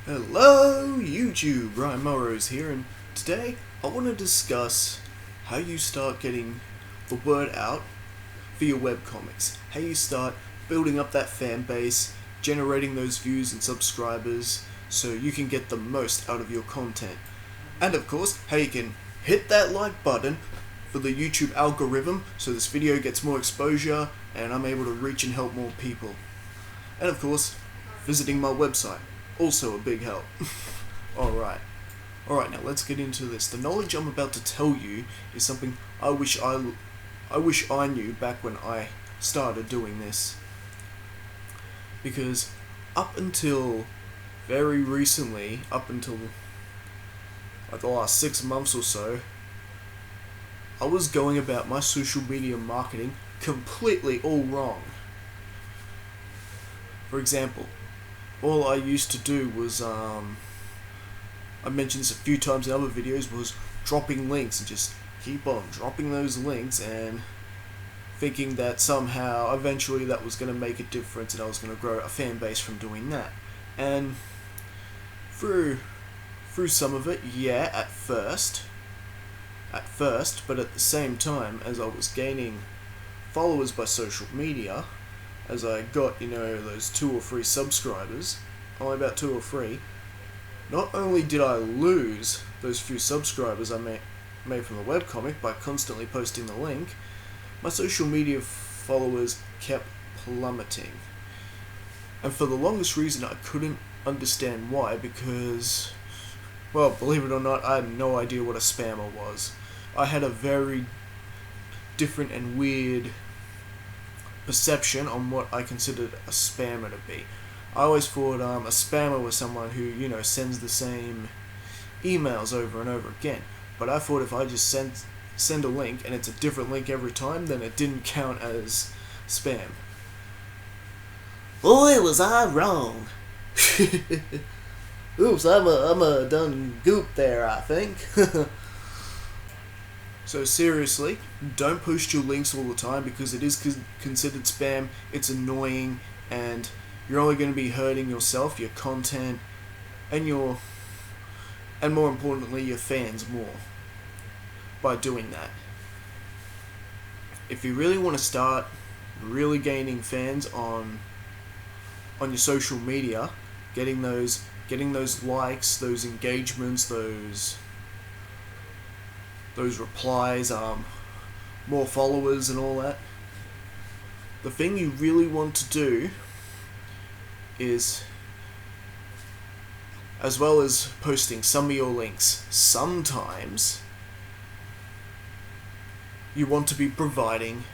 Hello YouTube, Ryan Morrows here, and today I want to discuss how you start getting the word out for your webcomics, how you start building up that fan base, generating those views and subscribers so you can get the most out of your content, and of course how you can hit that like button for the YouTube algorithm so this video gets more exposure and I'm able to reach and help more people, and of course visiting my website. Also a big help. Alright, now let's get into this. The knowledge I'm about to tell you is something I wish I knew back when I started doing this. Because up until very recently, up until like the last 6 months or so, I was going about my social media marketing completely all wrong. For example, all I used to do was, I mentioned this a few times in other videos, was dropping links and just keep on dropping those links and thinking that somehow, eventually that was going to make a difference and I was going to grow a fan base from doing that. And through some of it, yeah, at first, but at the same time, as I was gaining followers by social media, as I got, those 2 or 3 subscribers, only about 2 or 3, not only did I lose those few subscribers I made from the webcomic by constantly posting the link, my social media followers kept plummeting. And for the longest reason I couldn't understand why, because, well, believe it or not, I had no idea what a spammer was. I had a very different and weird perception on what I considered a spammer to be. I always thought a spammer was someone who, sends the same emails over and over again. But I thought if I just send a link and it's a different link every time, then it didn't count as spam. Boy, was I wrong. Oops, I'm a done goop there, I think. So seriously, don't post your links all the time because it is considered spam, it's annoying, and you're only going to be hurting yourself, your content, and more importantly, your fans more by doing that. If you really want to start really gaining fans on your social media, getting those likes, those engagements, those replies, more followers and all that, the thing you really want to do is, as well as posting some of your links, sometimes you want to be providing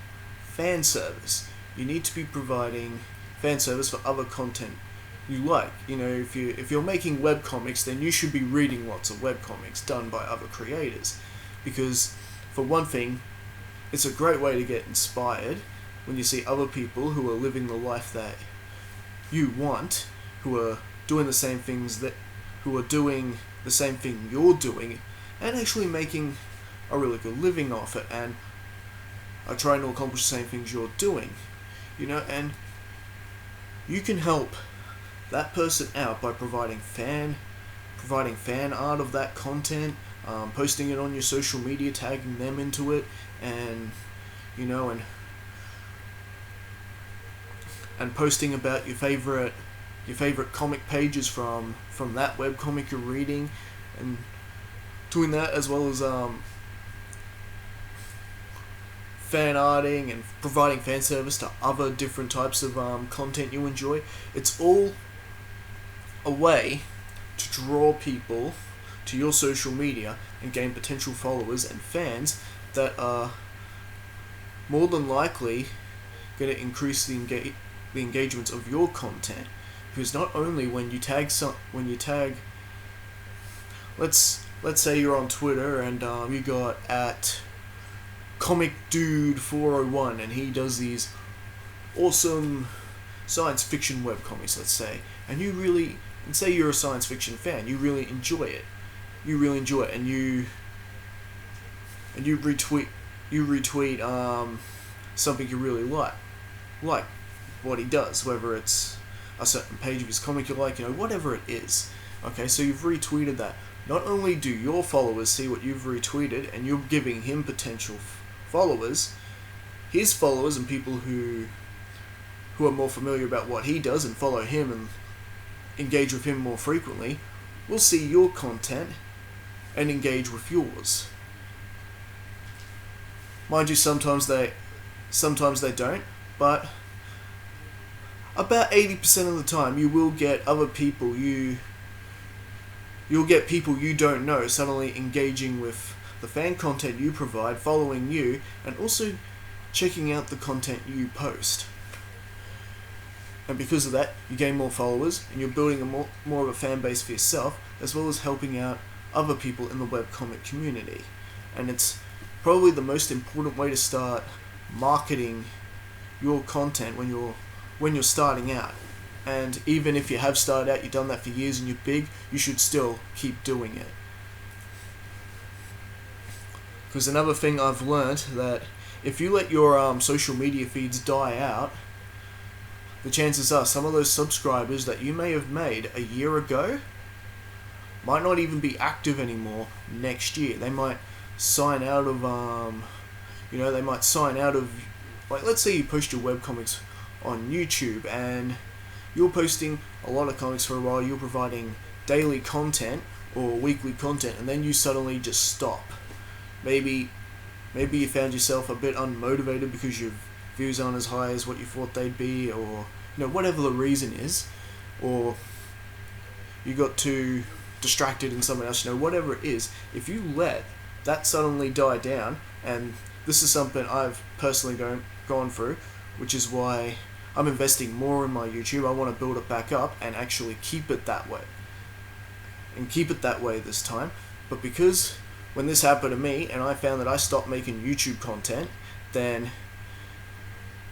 fan service. You need to be providing fan service for other content you like. If you're making webcomics, then you should be reading lots of webcomics done by other creators. Because, for one thing, it's a great way to get inspired when you see other people who are living the life that you want, who are doing the same things who are doing the same thing you're doing, and actually making a really good living off it, and are trying to accomplish the same things you're doing, and you can help that person out by providing fan art of that content, posting it on your social media, tagging them into it, and and posting about your favorite comic pages from that webcomic you're reading, and doing that as well as fan arting and providing fan service to other different types of content you enjoy. It's all a way to draw people to your social media and gain potential followers and fans that are more than likely going to increase the engagements of your content. Because not only when you tag let's say you're on Twitter and you got at Comic Dude 401 and he does these awesome science fiction webcomics, let's say, and say you're a science fiction fan, you really enjoy it, and you retweet something you really like what he does, whether it's a certain page of his comic you like, whatever it is. Okay, so you've retweeted that. Not only do your followers see what you've retweeted and you're giving him potential followers, his followers and people who are more familiar about what he does and follow him and engage with him more frequently will see your content and engage with yours. Mind you, sometimes they don't, but about 80% of the time you will get other people you'll get people you don't know suddenly engaging with the fan content you provide, following you, and also checking out the content you post. And because of that, you gain more followers, and you're building more of a fan base for yourself, as well as helping out other people in the webcomic community. And it's probably the most important way to start marketing your content when you're starting out. And even if you have started out, you've done that for years and you're big, you should still keep doing it. Because another thing I've learned, that if you let your social media feeds die out, the chances are some of those subscribers that you may have made a year ago might not even be active anymore next year. They might sign out of, like, let's say you post your webcomics on YouTube and you're posting a lot of comics for a while, you're providing daily content or weekly content, and then you suddenly just stop. Maybe you found yourself a bit unmotivated because your views aren't as high as what you thought they'd be, or whatever the reason is, or you got too distracted in something else, whatever it is. If you let that suddenly die down, and this is something I've personally gone through, which is why I'm investing more in my YouTube. I want to build it back up and actually keep it that way. And keep it that way this time. But because when this happened to me and I found that I stopped making YouTube content, then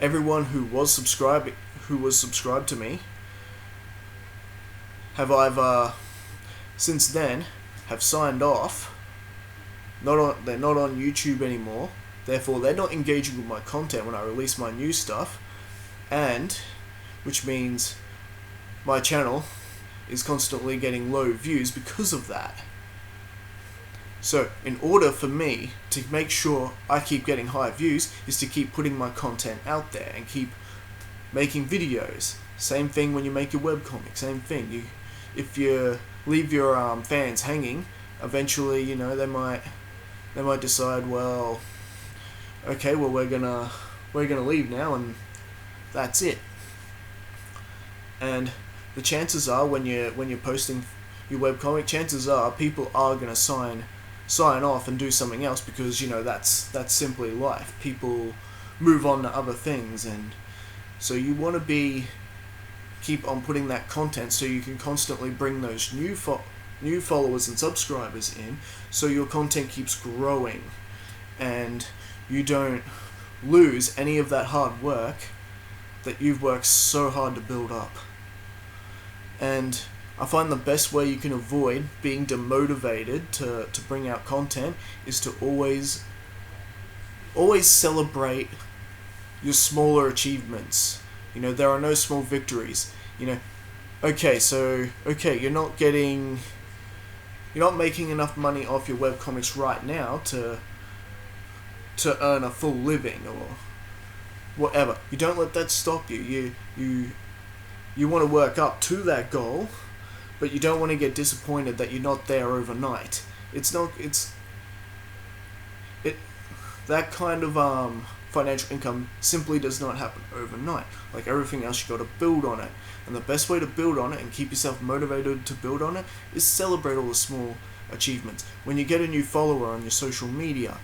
everyone who was subscribed to me have either since then have signed off. They're not on YouTube anymore. Therefore, they're not engaging with my content when I release my new stuff. And which means my channel is constantly getting low views because of that. So in order for me to make sure I keep getting high views is to keep putting my content out there and keep making videos. Same thing when you make your webcomic, same thing. If you leave your fans hanging, eventually they might decide, well, okay, well we're gonna leave now, and that's it. And the chances are when you're posting your webcomic, chances are people are gonna sign off and do something else, because that's simply life. People move on to other things, and so you want to keep on putting that content so you can constantly bring those new followers and subscribers in, so your content keeps growing and you don't lose any of that hard work that you've worked so hard to build up. And I find the best way you can avoid being demotivated to bring out content is to always celebrate your smaller achievements. There are no small victories. You're not making enough money off your webcomics right now to earn a full living or whatever. You don't let that stop you. You want to work up to that goal, but you don't want to get disappointed that you're not there overnight. That kind of financial income simply does not happen overnight. Like everything else, you got to build on it. And the best way to build on it and keep yourself motivated to build on it is celebrate all the small achievements. When you get a new follower on your social media,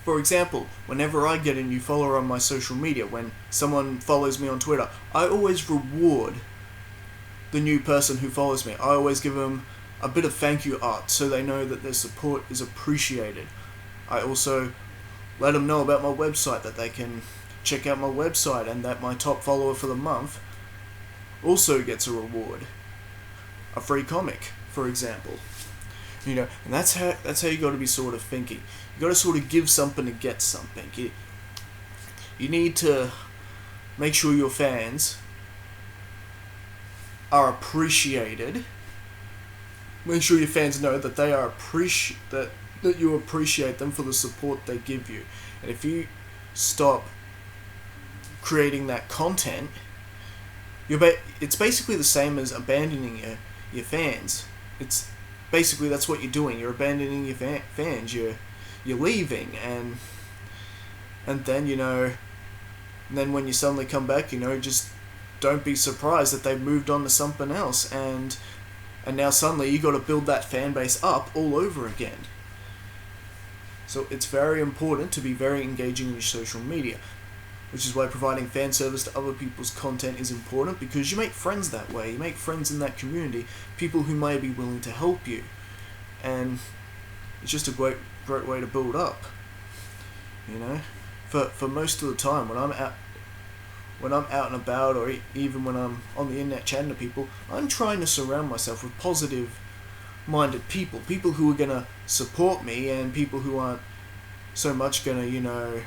for example, whenever I get a new follower on my social media, when someone follows me on Twitter, I always reward the new person who follows me. I always give them a bit of thank you art so they know that their support is appreciated. I also let them know about my website, that they can check out my website, and that my top follower for the month also gets a reward. A free comic, for example. And that's how you got to be sort of thinking. You got to sort of give something to get something. You need to make sure your fans are appreciated make sure your fans know that they are that you appreciate them for the support they give you. And if you stop creating that content, it's basically the same as abandoning your fans. It's basically, that's what you're doing. You're abandoning your fans. You're leaving, and then then when you suddenly come back, just don't be surprised that they've moved on to something else, and now suddenly you got to build that fan base up all over again. So it's very important to be very engaging in your social media, which is why providing fan service to other people's content is important, because you make friends that way. You make friends in that community, people who may be willing to help you, and it's just a great way to build up. For most of the time when I'm out and about, or even when I'm on the internet chatting to people, I'm trying to surround myself with positive-minded people who are gonna support me, and people who aren't so much gonna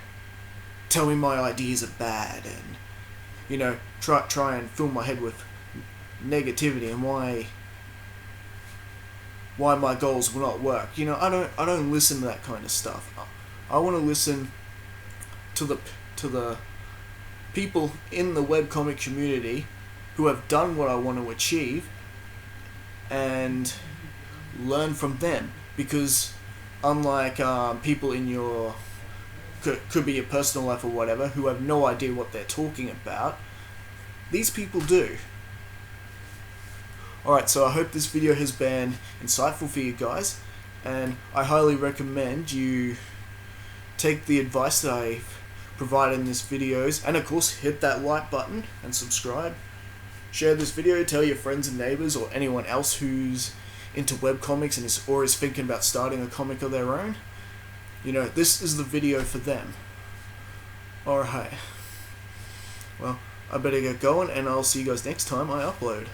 tell me my ideas are bad, and try and fill my head with negativity and why my goals will not work. I don't listen to that kind of stuff. I want to listen to the people in the webcomic community who have done what I want to achieve, and learn from them, because unlike people in your could be your personal life or whatever, who have no idea what they're talking about, these people do. Alright, so I hope this video has been insightful for you guys, and I highly recommend you take the advice that I've provided in this videos, and of course hit that like button and subscribe. Share this video, tell your friends and neighbors, or anyone else who's into webcomics and is thinking about starting a comic of their own. This is the video for them. Alright. Well, I better get going, and I'll see you guys next time I upload.